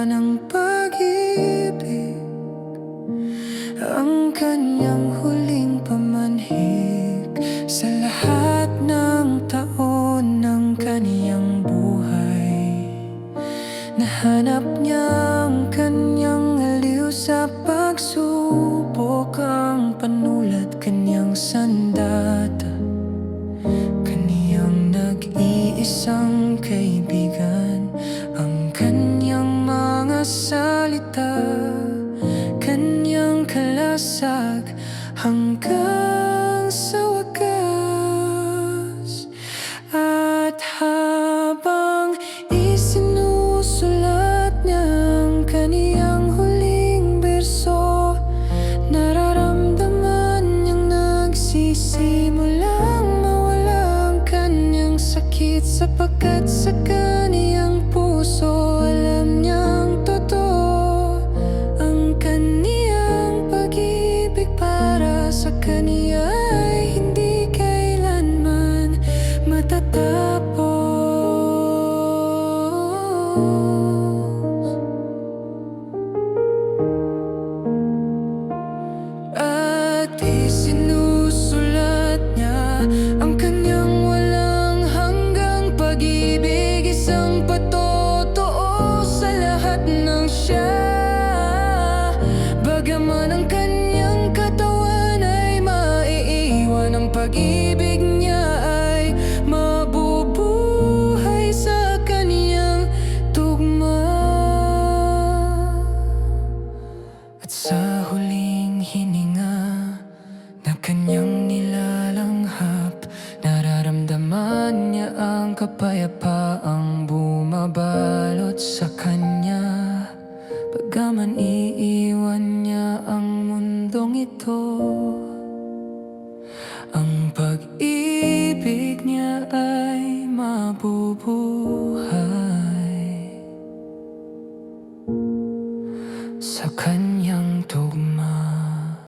ng pag-ibig, ang kanyang huling pamanhik sa lahat ng taon ng kaniyang buhay. Nahanap niya ang kanyang aliw sa pagsubok, ang panulat kanyang sandata, kaniyang nag-iisang kaibigan, ang kanyang mga salita, kanyang kalasag hanggang sa wakas. At habang isinusulat niya ang kaniyang huling berso, nararamdaman niyang nagsisimulang mawala ang kanyang sakit, sapagkat sa kaniyang puso alam niyang totoo ang kaniyang pag-ibig para sa kaniya ay hindi kailanman matatapos. At isinusulat niya ang kanyang walang hanggang pag-ibig, isang patotoo sa lahat ng siya. Bagaman ang kanyang katawan ay maiiwan, ang pag-ibig niya ay mabubuhay sa kaniyang tugma. At sa huling hininga na kanyang nilalanghap, nararamdaman niya ang kapayapaan